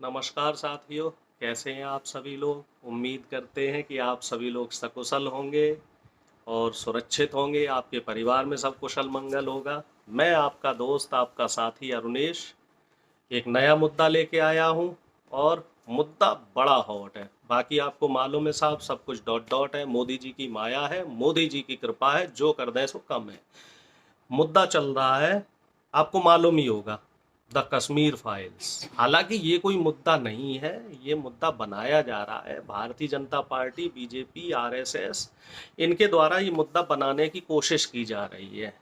नमस्कार साथियों, कैसे हैं आप सभी लोग। उम्मीद करते हैं कि आप सभी लोग सकुशल होंगे और सुरक्षित होंगे, आपके परिवार में सब कुशल मंगल होगा। मैं आपका दोस्त, आपका साथी अरुणेश एक नया मुद्दा लेके आया हूँ और मुद्दा बड़ा हॉट है। बाकी आपको मालूम है साहब, सब कुछ डॉट डॉट है। मोदी जी की माया है, मोदी जी की कृपा है, जो कर दें सो कम है। मुद्दा चल रहा है, आपको मालूम ही होगा, द कश्मीर फाइल्स। हालांकि ये कोई मुद्दा नहीं है, ये मुद्दा बनाया जा रहा है। Bharatiya Janata party, BJP, RSS, इनके द्वारा ये मुद्दा बनाने की कोशिश की जा रही है।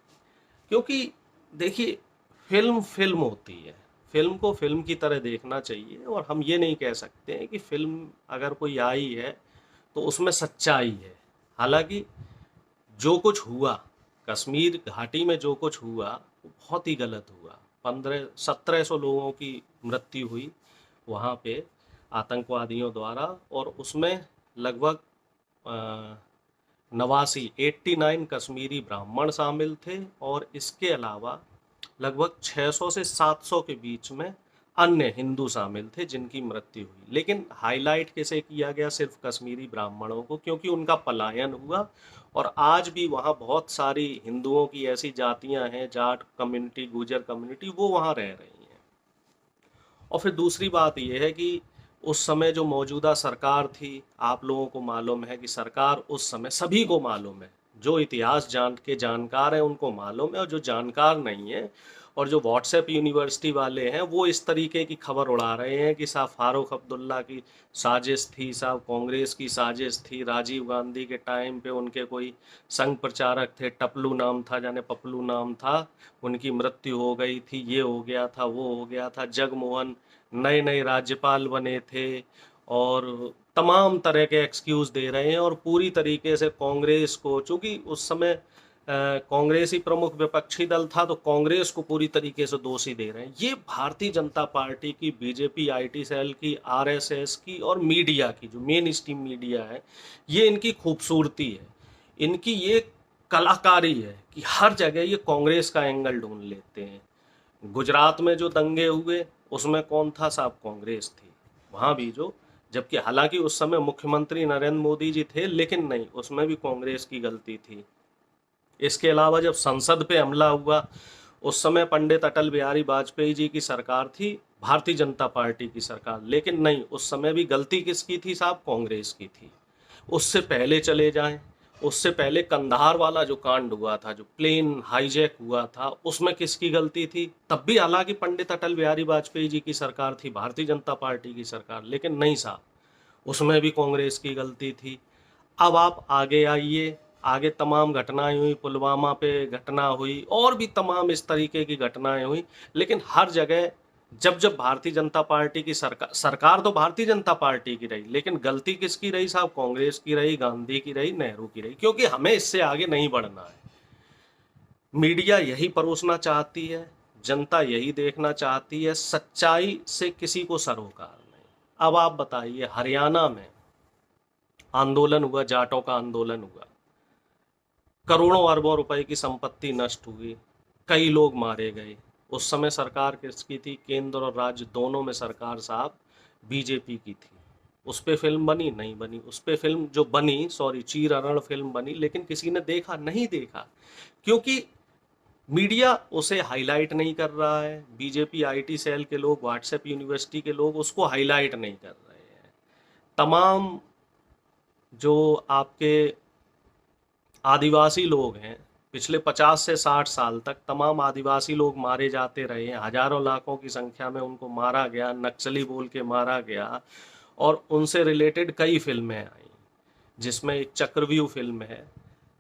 क्योंकि देखिए, फिल्म फिल्म होती है, फिल्म को फिल्म की तरह देखना चाहिए। और हम ये नहीं कह सकते हैं कि फिल्म अगर कोई आई है तो उसमें सच्चाई है। हालांकि जो कुछ हुआ कश्मीर घाटी में, जो कुछ हुआ वो बहुत ही गलत हुआ। 1700 लोगों की मृत्यु हुई वहाँ पे आतंकवादियों द्वारा, और उसमें लगभग 89 कश्मीरी ब्राह्मण शामिल थे। और इसके अलावा लगभग 600 से 700 के बीच में अन्य हिंदू शामिल थे जिनकी मृत्यु हुई। लेकिन हाईलाइट कैसे किया गया सिर्फ कश्मीरी ब्राह्मणों को, क्योंकि उनका पलायन हुआ। और आज भी वहाँ बहुत सारी हिंदुओं की ऐसी जातियां हैं, जाट कम्युनिटी, गुजर कम्युनिटी, वो वहाँ रह रही हैं। और फिर दूसरी बात यह है कि उस समय जो मौजूदा सरकार थी, आप लोगों को मालूम है कि सरकार उस समय, सभी को मालूम है, जो इतिहास जान के जानकार हैं उनको मालूम है, और जो जानकार नहीं है और जो व्हाट्सएप यूनिवर्सिटी वाले हैं वो इस तरीके की खबर उड़ा रहे हैं कि साहब फारूक अब्दुल्ला की साजिश थी, साहब कांग्रेस की साजिश थी, राजीव गांधी के टाइम पे उनके कोई संघ प्रचारक थे, टपलू नाम था, जाने पपलू नाम था, उनकी मृत्यु हो गई थी, ये हो गया था, वो हो गया था, जगमोहन नए नए राज्यपाल बने थे, और तमाम तरह के एक्सक्यूज दे रहे हैं। और पूरी तरीके से कांग्रेस को, चूंकि उस समय कांग्रेस ही प्रमुख विपक्षी दल था, तो कांग्रेस को पूरी तरीके से दोषी दे रहे हैं। ये भारतीय जनता पार्टी की, बीजेपी आईटी सेल की, आरएसएस की और मीडिया की, जो मेन स्ट्रीम मीडिया है, ये इनकी खूबसूरती है, इनकी ये कलाकारी है कि हर जगह ये कांग्रेस का एंगल ढूंढ लेते हैं। गुजरात में जो दंगे हुए उसमें कौन था साहब, कांग्रेस थी वहाँ भी। जो जबकि हालांकि उस समय मुख्यमंत्री नरेंद्र मोदी जी थे, लेकिन नहीं, उसमें भी कांग्रेस की गलती थी। इसके अलावा जब संसद पे हमला हुआ, उस समय पंडित अटल बिहारी वाजपेयी जी की सरकार थी, भारतीय जनता पार्टी की सरकार, लेकिन नहीं, उस समय भी गलती किसकी थी साहब, कांग्रेस की थी। उससे पहले चले जाएं, उससे पहले कंधार वाला जो कांड हुआ था, जो प्लेन हाईजैक हुआ था, उसमें किसकी गलती थी, तब भी हालांकि पंडित अटल बिहारी वाजपेयी जी की सरकार थी, भारतीय जनता पार्टी की सरकार, लेकिन नहीं साहब, उसमें भी कांग्रेस की गलती थी। अब आप आगे आइए, आगे तमाम घटनाएं हुई, पुलवामा पे घटना हुई, और भी तमाम इस तरीके की घटनाएं हुई। लेकिन हर जगह जब जब भारतीय जनता पार्टी की सरकार सरकार तो भारतीय जनता पार्टी की रही, लेकिन गलती किसकी रही साहब, कांग्रेस की रही, गांधी की रही, नेहरू की रही। क्योंकि हमें इससे आगे नहीं बढ़ना है। मीडिया यही परोसना चाहती है, जनता यही देखना चाहती है, सच्चाई से किसी को सरोकार नहीं। अब आप बताइए, हरियाणा में आंदोलन हुआ, जाटों का आंदोलन हुआ, करोड़ों अरबों रुपए की संपत्ति नष्ट हुई, कई लोग मारे गए। उस समय सरकार किसकी थी, केंद्र और राज्य दोनों में सरकार साहब बीजेपी की थी। उस पे फिल्म बनी नहीं बनी, उस पे फिल्म जो बनी, सॉरी, चीर हरण फिल्म बनी, लेकिन किसी ने देखा नहीं देखा, क्योंकि मीडिया उसे हाईलाइट नहीं कर रहा है। बीजेपी आईटी सेल के लोग, व्हाट्सएप यूनिवर्सिटी के लोग उसको हाईलाइट नहीं कर रहे हैं। तमाम जो आपके आदिवासी लोग हैं, पिछले 50 से 60 साल तक तमाम आदिवासी लोग मारे जाते रहे हैं, हजारों लाखों की संख्या में उनको मारा गया, नक्सली बोल के मारा गया। और उनसे रिलेटेड कई फिल्में आई, जिसमें एक चक्रव्यूह फिल्म है,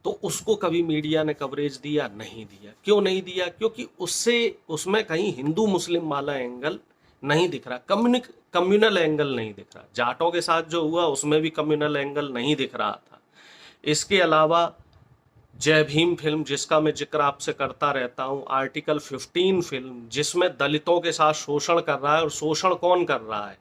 तो उसको कभी मीडिया ने कवरेज दिया नहीं दिया। क्यों नहीं दिया, क्योंकि उससे, उसमें कहीं हिंदू मुस्लिम वाला एंगल नहीं दिख रहा, कम्युनल एंगल नहीं दिख रहा। जाटों के साथ जो हुआ उसमें भी कम्युनल एंगल नहीं दिख रहा था। इसके अलावा जय भीम फिल्म, जिसका मैं जिक्र आपसे करता रहता हूँ, आर्टिकल 15 फिल्म, जिसमें दलितों के साथ शोषण कर रहा है, और शोषण कौन कर रहा है,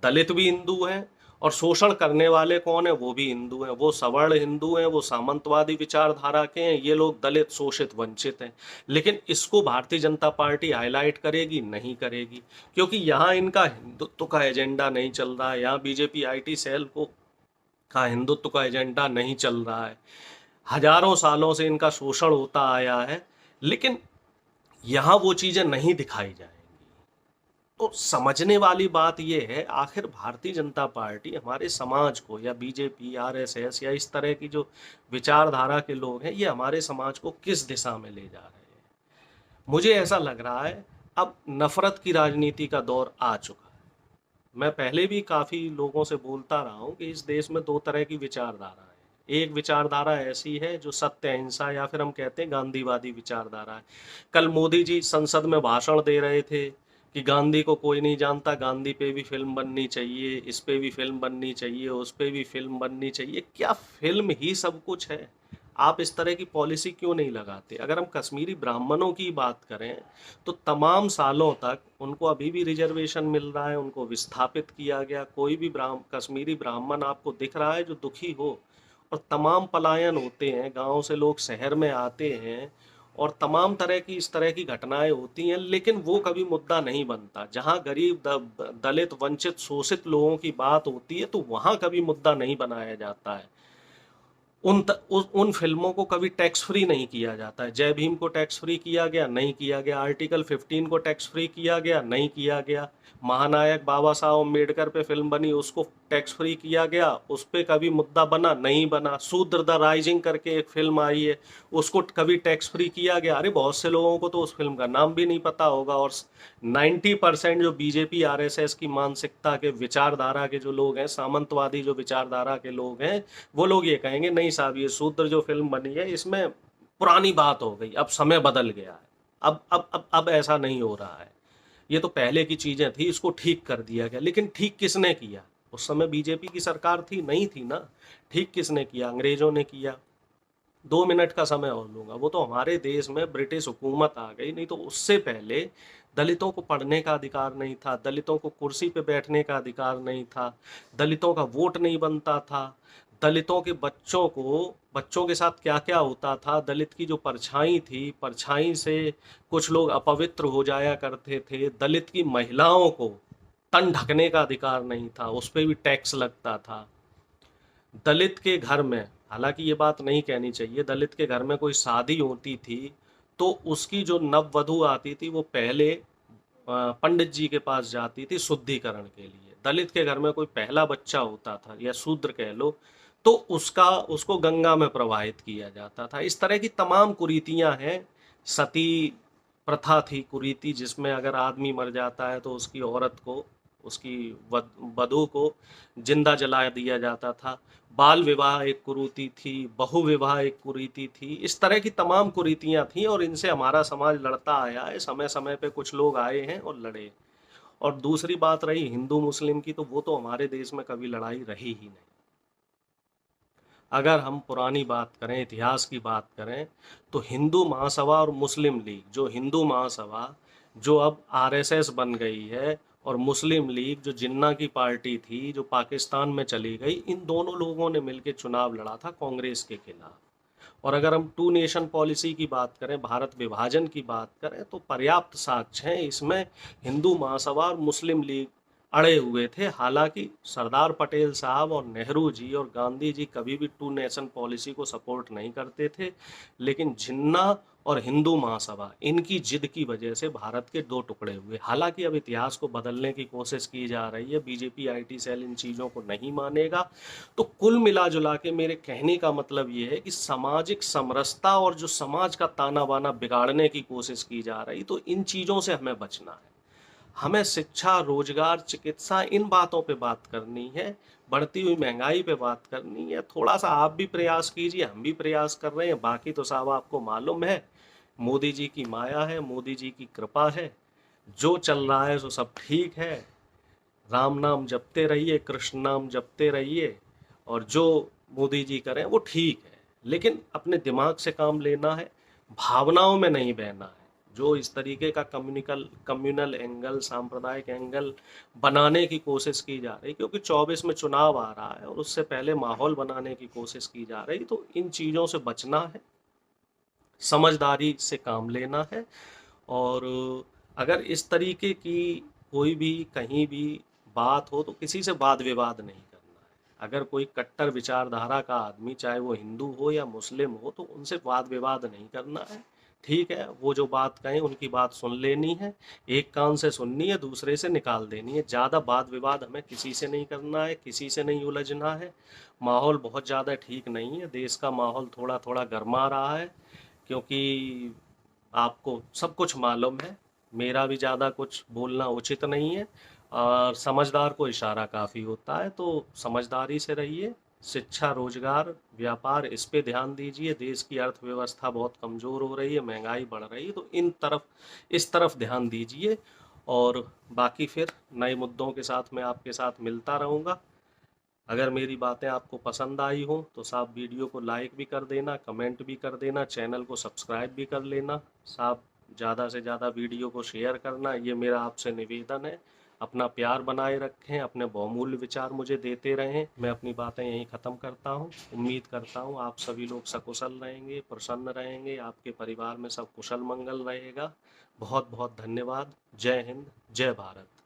दलित भी हिंदू हैं और शोषण करने वाले कौन है? वो भी हिंदू हैं, वो सवर्ण हिंदू हैं, वो सामंतवादी विचारधारा के हैं, ये लोग दलित, शोषित, वंचित हैं। लेकिन इसको भारतीय जनता पार्टी हाईलाइट करेगी? नहीं करेगी, क्योंकि यहाँ इनका हिंदुत्व का एजेंडा नहीं चल रहा है, यहाँ बीजेपी आईटी सेल को का हिंदुत्व का एजेंडा नहीं चल रहा है। हजारों सालों से इनका शोषण होता आया है, लेकिन यहाँ वो चीजें नहीं दिखाई जाएंगी। तो समझने वाली बात यह है, आखिर भारतीय जनता पार्टी हमारे समाज को, या बीजेपी, आरएसएस, या इस तरह की जो विचारधारा के लोग हैं, ये हमारे समाज को किस दिशा में ले जा रहे हैं? मुझे ऐसा लग रहा है अब नफरत की राजनीति का दौर आ चुका है। मैं पहले भी काफी लोगों से बोलता रहा हूं कि इस देश में दो तरह की विचारधारा है। एक विचारधारा ऐसी है जो सत्य, अहिंसा, या फिर हम कहते हैं गांधीवादी विचारधारा है। कल मोदी जी संसद में भाषण दे रहे थे कि गांधी को कोई नहीं जानता, गांधी पे भी फिल्म बननी चाहिए, इस पे भी फिल्म बननी चाहिए, उस पे भी फिल्म बननी चाहिए। क्या फिल्म ही सब कुछ है? आप इस तरह की पॉलिसी क्यों नहीं लगाते? अगर हम कश्मीरी ब्राह्मणों की बात करें तो तमाम सालों तक उनको अभी भी रिजर्वेशन मिल रहा है, उनको विस्थापित किया गया। कोई भी कश्मीरी ब्राह्मण आपको दिख रहा है जो दुखी हो? और तमाम पलायन होते हैं, गांव से लोग शहर में आते हैं, और तमाम तरह की इस तरह की घटनाएं होती हैं, लेकिन वो कभी मुद्दा नहीं बनता। जहां गरीब, दलित, वंचित, शोषित लोगों की बात होती है तो वहां कभी मुद्दा नहीं बनाया जाता है। उन फिल्मों को कभी टैक्स फ्री नहीं किया जाता है। जय भीम को टैक्स फ्री किया गया? नहीं किया गया। आर्टिकल 15 को टैक्स फ्री किया गया? नहीं किया गया। महानायक बाबा साहब अम्बेडकर पे फिल्म बनी, उसको टैक्स फ्री किया गया? उस पर कभी मुद्दा बना? नहीं बना। शूद्र द राइजिंग करके एक फिल्म आई है, उसको कभी टैक्स फ्री किया गया? अरे बहुत से लोगों को तो उस फिल्म का नाम भी नहीं पता होगा। और 90% जो बीजेपी आरएसएस की मानसिकता के, विचारधारा के जो लोग हैं, सामंतवादी जो विचारधारा के लोग हैं, वो लोग ये कहेंगे नहीं साहब, ये शूद्र जो फिल्म बनी है इसमें पुरानी बात हो गई, अब समय बदल गया है, अब ऐसा नहीं हो रहा है, ये तो पहले की चीजें थी, इसको ठीक कर दिया गया। लेकिन ठीक किसने किया? उस समय बीजेपी की सरकार थी? नहीं थी ना। ठीक किसने किया? अंग्रेजों ने किया। 2 मिनट का समय और लूंगा। वो तो हमारे देश में ब्रिटिश हुकूमत आ गई, नहीं तो उससे पहले दलितों को पढ़ने का अधिकार नहीं था, दलितों को कुर्सी पे बैठने का अधिकार नहीं था, दलितों का वोट नहीं बनता था, दलितों के बच्चों के साथ क्या क्या होता था, दलित की जो परछाई थी, परछाई से कुछ लोग अपवित्र हो जाया करते थे, दलित की महिलाओं को तन ढकने का अधिकार नहीं था, उस पर भी टैक्स लगता था। दलित के घर में, हालांकि ये बात नहीं कहनी चाहिए, दलित के घर में कोई शादी होती थी तो उसकी जो नववधु आती थी वो पहले पंडित जी के पास जाती थी शुद्धिकरण के लिए। दलित के घर में कोई पहला बच्चा होता था, या शूद्र कह लो, तो उसको गंगा में प्रवाहित किया जाता था। इस तरह की तमाम कुरीतियां हैं। सती प्रथा थी, कुरीति, जिसमें अगर आदमी मर जाता है तो उसकी औरत को, उसकी वधू को जिंदा जला दिया जाता था। बाल विवाह एक कुरीति थी, बहु विवाह एक कुरीति थी। इस तरह की तमाम कुरीतियां थी और इनसे हमारा समाज लड़ता आया है। समय समय पे कुछ लोग आए हैं और लड़े। और दूसरी बात रही हिंदू मुस्लिम की, तो वो तो हमारे देश में कभी लड़ाई रही ही नहीं। अगर हम पुरानी बात करें, इतिहास की बात करें, तो हिंदू महासभा और मुस्लिम लीग, जो हिंदू महासभा जो अब आरएसएस बन गई है, और मुस्लिम लीग जो जिन्ना की पार्टी थी जो पाकिस्तान में चली गई, इन दोनों लोगों ने मिलकर चुनाव लड़ा था कांग्रेस के खिलाफ। और अगर हम 2 नेशन पॉलिसी की बात करें, भारत विभाजन की बात करें, तो पर्याप्त साक्ष्य हैं इसमें। हिंदू महासभा और मुस्लिम लीग अड़े हुए थे। हालांकि सरदार पटेल साहब और नेहरू जी और गांधी जी कभी भी 2 नेशन पॉलिसी को सपोर्ट नहीं करते थे, लेकिन जिन्ना और हिंदू महासभा, इनकी जिद की वजह से भारत के 2 टुकड़े हुए। हालांकि अब इतिहास को बदलने की कोशिश की जा रही है, बीजेपी आईटी सेल इन चीज़ों को नहीं मानेगा। तो कुल मिला जुला के मेरे कहने का मतलब ये है कि सामाजिक समरसता और जो समाज का ताना बाना बिगाड़ने की कोशिश की जा रही, तो इन चीज़ों से हमें बचना है। हमें शिक्षा, रोजगार, चिकित्सा, इन बातों पे बात करनी है, बढ़ती हुई महंगाई पे बात करनी है। थोड़ा सा आप भी प्रयास कीजिए, हम भी प्रयास कर रहे हैं। बाकी तो साहब आपको मालूम है, मोदी जी की माया है, मोदी जी की कृपा है, जो चल रहा है सो सब ठीक है। राम नाम जपते रहिए, कृष्ण नाम जपते रहिए, और जो मोदी जी करें वो ठीक है। लेकिन अपने दिमाग से काम लेना है, भावनाओं में नहीं बहना है। जो इस तरीके का कम्युनल एंगल, सांप्रदायिक एंगल बनाने की कोशिश की जा रही, क्योंकि 24 में चुनाव आ रहा है और उससे पहले माहौल बनाने की कोशिश की जा रही, तो इन चीज़ों से बचना है, समझदारी से काम लेना है। और अगर इस तरीके की कोई भी कहीं भी बात हो तो किसी से वाद विवाद नहीं करना है। अगर कोई कट्टर विचारधारा का आदमी, चाहे वो हिंदू हो या मुस्लिम हो, तो उनसे वाद विवाद नहीं करना है। ठीक है, वो जो बात कहें उनकी बात सुन लेनी है, एक कान से सुननी है, दूसरे से निकाल देनी है। ज़्यादा वाद विवाद हमें किसी से नहीं करना है, किसी से नहीं उलझना है। माहौल बहुत ज़्यादा ठीक नहीं है, देश का माहौल थोड़ा थोड़ा गर्मा रहा है, क्योंकि आपको सब कुछ मालूम है, मेरा भी ज़्यादा कुछ बोलना उचित नहीं है। और समझदार को इशारा काफ़ी होता है, तो समझदारी से रहिए। शिक्षा, रोजगार, व्यापार, इस पे ध्यान दीजिए। देश की अर्थव्यवस्था बहुत कमज़ोर हो रही है, महंगाई बढ़ रही है, तो इस तरफ ध्यान दीजिए। और बाकी फिर नए मुद्दों के साथ मैं आपके साथ मिलता रहूँगा। अगर मेरी बातें आपको पसंद आई हो तो साहब वीडियो को लाइक भी कर देना, कमेंट भी कर देना, चैनल को सब्सक्राइब भी कर लेना साहब। ज़्यादा से ज़्यादा वीडियो को शेयर करना, ये मेरा आपसे निवेदन है। अपना प्यार बनाए रखें, अपने बहुमूल्य विचार मुझे देते रहें। मैं अपनी बातें यहीं ख़त्म करता हूँ। उम्मीद करता हूँ आप सभी लोग सकुशल रहेंगे, प्रसन्न रहेंगे, आपके परिवार में सब कुशल मंगल रहेगा। बहुत बहुत धन्यवाद। जय हिंद, जय भारत।